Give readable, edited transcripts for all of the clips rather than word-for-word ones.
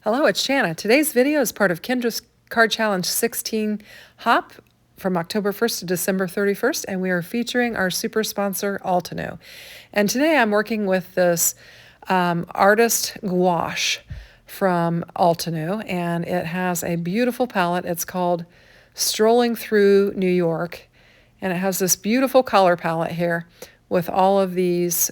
Hello, it's Shanna. Today's video is part of Kendra's Card Challenge 16 Hop from October 1st to December 31st, and we are featuring our super sponsor, Altenew. And today I'm working with this artist gouache from Altenew, and it has a beautiful palette. It's called Strolling Through New York, and it has this beautiful color palette here with all of these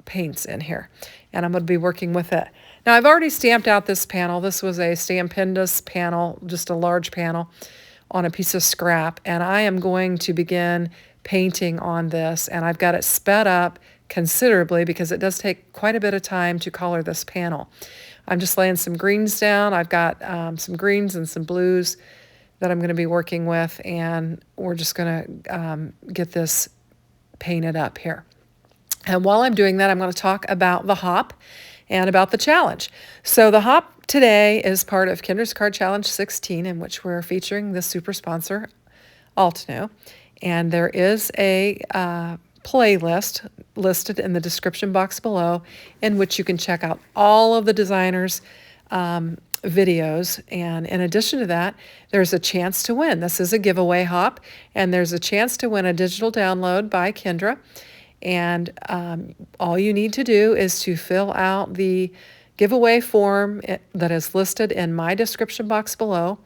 paints in here, and I'm going to be working with it. Now, I've already stamped out this panel. This was a Stampendous panel, just a large panel on a piece of scrap, and I am going to begin painting on this, and I've got it sped up considerably because it does take quite a bit of time to color this panel. I'm just laying some greens down. I've got some greens and some blues that I'm going to be working with, and we're just going to get this painted up here. And while I'm doing that, I'm going to talk about the hop and about the challenge. So the hop today is part of Kendra's Card Challenge 16, in which we're featuring the super sponsor, Altenew. And there is a playlist listed in the description box below in which you can check out all of the designers' videos. And in addition to that, there's a chance to win. This is a giveaway hop, and there's a chance to win a digital download by Kendra. And all you need to do is to fill out the giveaway form that is listed in my description box below,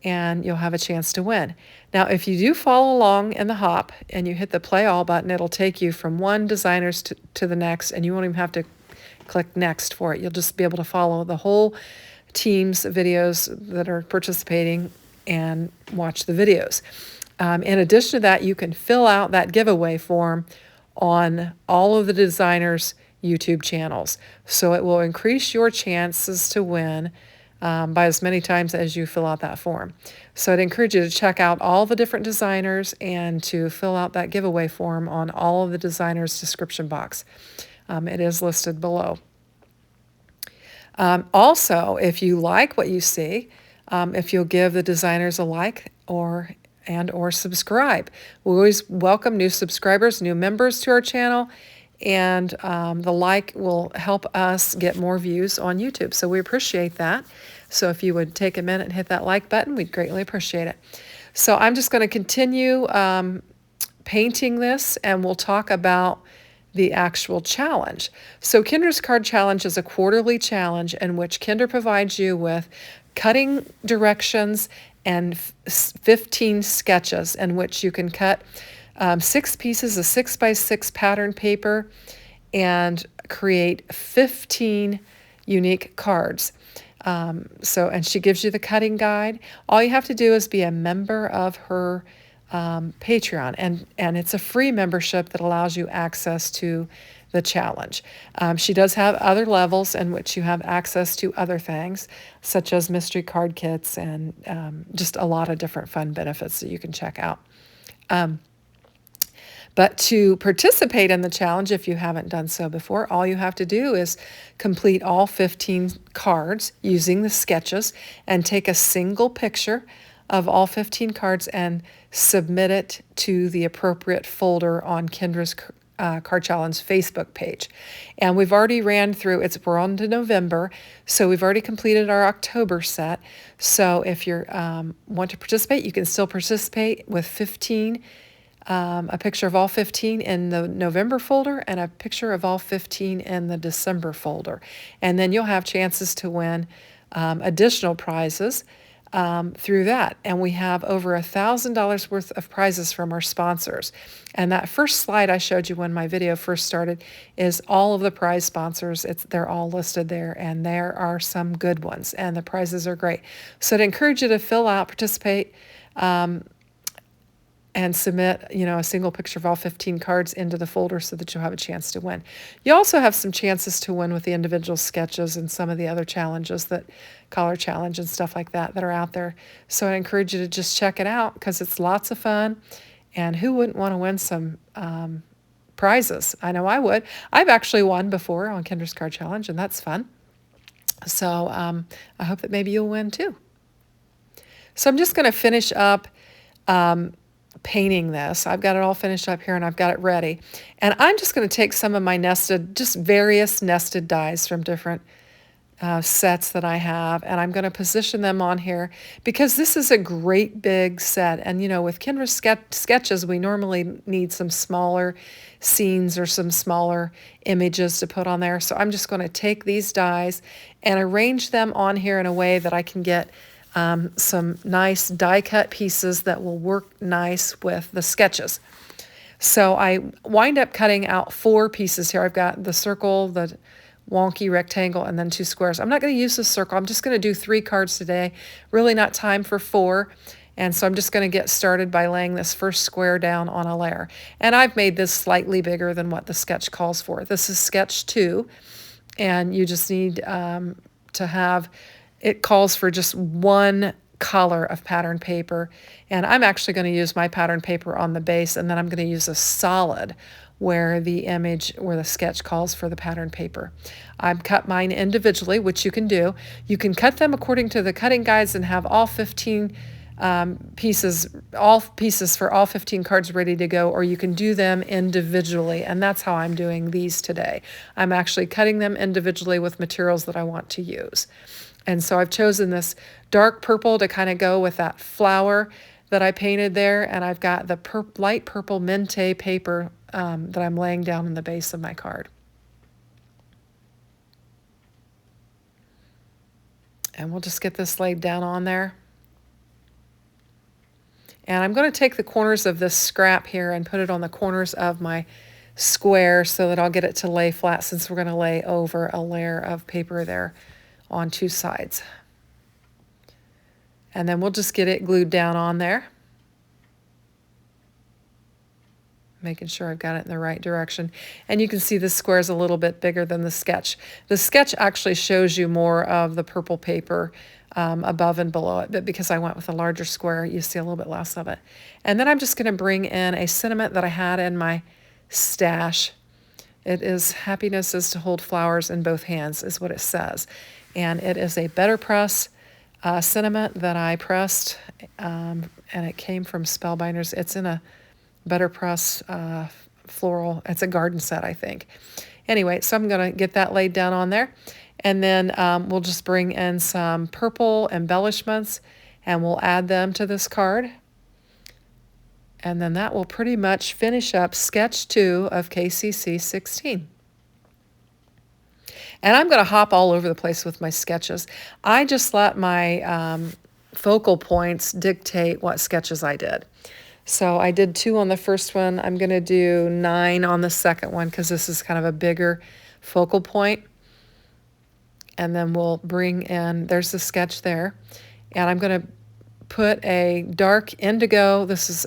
and you'll have a chance to win. Now, if you do follow along in the hop and you hit the play all button, it'll take you from one designer's to the next, and you won't even have to click next for it. You'll just be able to follow the whole team's videos that are participating and watch the videos. In addition to that, you can fill out that giveaway form on all of the designers' YouTube channels. So it will increase your chances to win by as many times as you fill out that form. So I'd encourage you to check out all the different designers and to fill out that giveaway form on all of the designers' description box. It is listed below. Also, if you like what you see, if you'll give the designers a like or subscribe. We always welcome new subscribers, new members to our channel, and the like will help us get more views on YouTube. So we appreciate that. So if you would take a minute and hit that like button, we'd greatly appreciate it. So I'm just going to continue painting this, and we'll talk about the actual challenge. So Kendra's Card Challenge is a quarterly challenge in which Kendra provides you with cutting directions and 15 sketches in which you can cut 6 pieces of 6x6 pattern paper and create 15 unique cards. And she gives you the cutting guide. All you have to do is be a member of her Patreon, and it's a free membership that allows you access to the challenge. She does have other levels in which you have access to other things, such as mystery card kits and just a lot of different fun benefits that you can check out. But to participate in the challenge, if you haven't done so before, all you have to do is complete all 15 cards using the sketches and take a single picture of all 15 cards and submit it to the appropriate folder on Kendra's Card Challenge Facebook page. And we've already ran through, we're on to November, so we've already completed our October set. So if you want to participate, you can still participate with 15, a picture of all 15 in the November folder and a picture of all 15 in the December folder. And then you'll have chances to win additional prizes through that. And we have over $1,000 worth of prizes from our sponsors. And that first slide I showed you when my video first started is all of the prize sponsors. They're all listed there, and there are some good ones, and the prizes are great. So I'd encourage you to fill out, participate, and submit, a single picture of all 15 cards into the folder so that you'll have a chance to win. You also have some chances to win with the individual sketches and some of the other challenges, that color challenge and stuff like that are out there. So I encourage you to just check it out because it's lots of fun, and who wouldn't want to win some prizes? I know I would. I've actually won before on Kendra's Card Challenge, and that's fun. So I hope that maybe you'll win too. So I'm just going to finish up painting this. I've got it all finished up here and I've got it ready. And I'm just going to take some of my various nested dies from different sets that I have, and I'm going to position them on here because this is a great big set. And with Kendra sketches, we normally need some smaller scenes or some smaller images to put on there. So I'm just going to take these dies and arrange them on here in a way that I can get some nice die cut pieces that will work nice with the sketches. So I wind up cutting out 4 pieces here. I've got the circle, the wonky rectangle, and then 2 squares. I'm not going to use the circle. I'm just going to do 3 cards today. Really not time for 4. And so I'm just going to get started by laying this first square down on a layer. And I've made this slightly bigger than what the sketch calls for. This is sketch 2, and you just need to have, it calls for just 1 color of pattern paper. And I'm actually going to use my pattern paper on the base, and then I'm going to use a solid where the sketch calls for the pattern paper. I've cut mine individually, which you can do. You can cut them according to the cutting guides and have all 15 pieces for all 15 cards ready to go, or you can do them individually, and that's how I'm doing these today. I'm actually cutting them individually with materials that I want to use. And so I've chosen this dark purple to kind of go with that flower that I painted there, and I've got the light purple Mente paper that I'm laying down in the base of my card. And we'll just get this laid down on there. And I'm going to take the corners of this scrap here and put it on the corners of my square so that I'll get it to lay flat, since we're going to lay over a layer of paper there on 2 sides. And then we'll just get it glued down on there, making sure I've got it in the right direction. And you can see this square is a little bit bigger than the sketch. The sketch actually shows you more of the purple paper above and below it, but because I went with a larger square, you see a little bit less of it. And then I'm just going to bring in a sentiment that I had in my stash. It is "Happiness is to hold flowers in both hands," is what it says. And it is a Better Press sentiment that I pressed, and it came from Spellbinders. It's in a Better Press floral. It's a garden set, I think. Anyway, so I'm going to get that laid down on there. And then we'll just bring in some purple embellishments, and we'll add them to this card. And then that will pretty much finish up sketch 2 of KCC 16. And I'm going to hop all over the place with my sketches. I just let my focal points dictate what sketches I did. So I did 2 on the first one. I'm going to do 9 on the second one because this is kind of a bigger focal point. And then we'll bring in, there's the sketch there. And I'm going to put a dark indigo. This is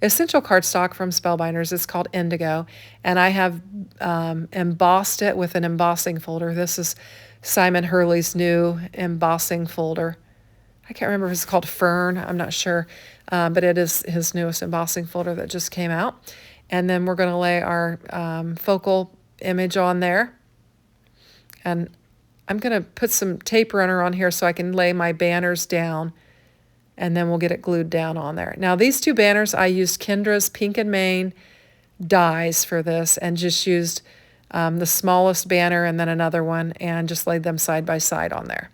essential cardstock from Spellbinders. It's called Indigo. And I have embossed it with an embossing folder. This is Simon Hurley's new embossing folder. I can't remember if it's called Fern. I'm not sure. But it is his newest embossing folder that just came out. And then we're going to lay our focal image on there. And I'm going to put some tape runner on here so I can lay my banners down, and then we'll get it glued down on there. Now these 2 banners, I used Kendra's Pink and Main dies for this, and just used the smallest banner and then another one, and just laid them side by side on there.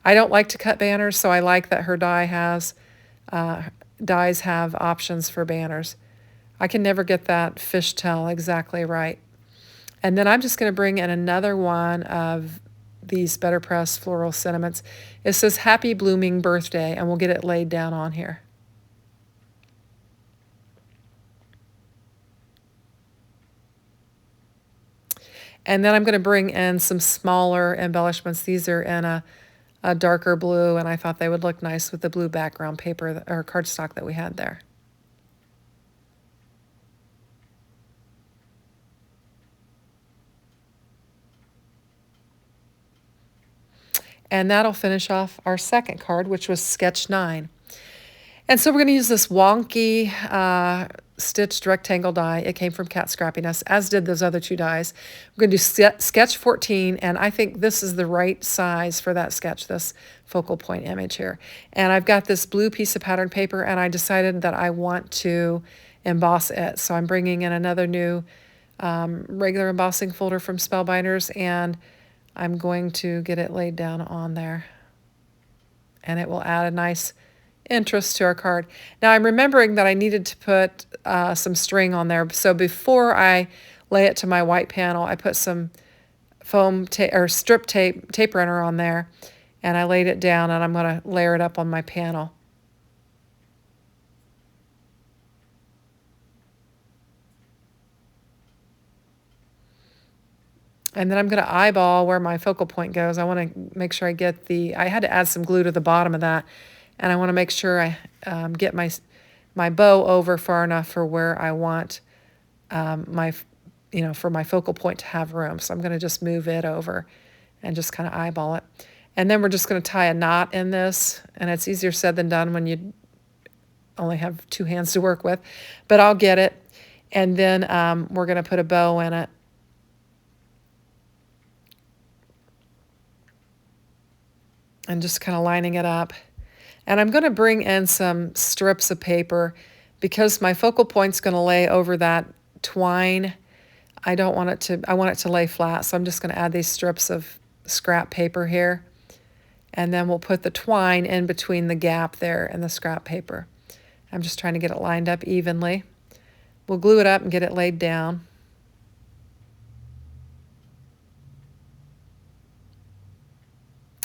I don't like to cut banners, so I like that her dies have options for banners. I can never get that fishtail exactly right. And then I'm just going to bring in another one of these Better Press floral sentiments. It says "Happy Blooming Birthday," and we'll get it laid down on here. And then I'm going to bring in some smaller embellishments. These are in a darker blue, and I thought they would look nice with the blue background paper or cardstock that we had there. And that'll finish off our second card, which was sketch 9. And so we're going to use this wonky stitched rectangle die. It came from Cat Scrappiness, as did those other 2 dies. We're going to do sketch 14, and I think this is the right size for that sketch, this focal point image here. And I've got this blue piece of pattern paper, and I decided that I want to emboss it. So I'm bringing in another new regular embossing folder from Spellbinders, and I'm going to get it laid down on there. And it will add a nice interest to our card. Now I'm remembering that I needed to put some string on there. So before I lay it to my white panel, I put some foam tape or strip tape runner on there, and I laid it down, and I'm going to layer it up on my panel. And then I'm going to eyeball where my focal point goes. I want to make sure I get I had to add some glue to the bottom of that, and I want to make sure I get my bow over far enough for where I want for my focal point to have room. So I'm going to just move it over and just kind of eyeball it. And then we're just going to tie a knot in this, and it's easier said than done when you only have two hands to work with, but I'll get it. And then we're going to put a bow in it. And just kind of lining it up. And I'm going to bring in some strips of paper because my focal point's going to lay over that twine. I want it to lay flat, so I'm just going to add these strips of scrap paper here. And then we'll put the twine in between the gap there and the scrap paper. I'm just trying to get it lined up evenly. We'll glue it up and get it laid down.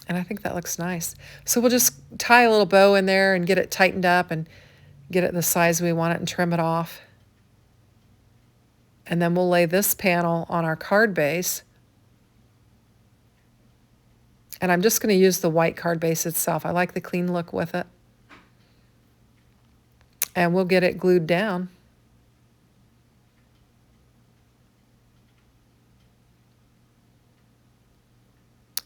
And I think that looks nice. So we'll just tie a little bow in there and get it tightened up and get it the size we want it and trim it off. And then we'll lay this panel on our card base. And I'm just going to use the white card base itself. I like the clean look with it. And we'll get it glued down.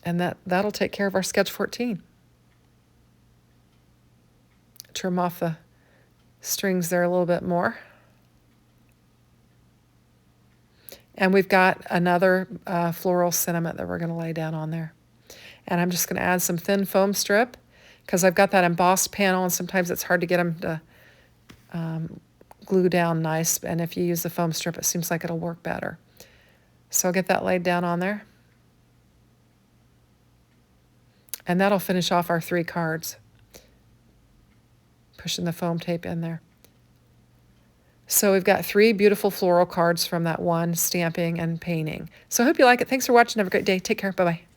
And that'll take care of our sketch 14. Trim off the strings there a little bit more. And we've got another floral sentiment that we're going to lay down on there. And I'm just going to add some thin foam strip because I've got that embossed panel, and sometimes it's hard to get them to glue down nice. And if you use the foam strip, it seems like it'll work better. So I'll get that laid down on there. And that'll finish off our 3 cards. Pushing the foam tape in there. So we've got 3 beautiful floral cards from that one stamping and painting. So I hope you like it. Thanks for watching. Have a great day. Take care. Bye-bye.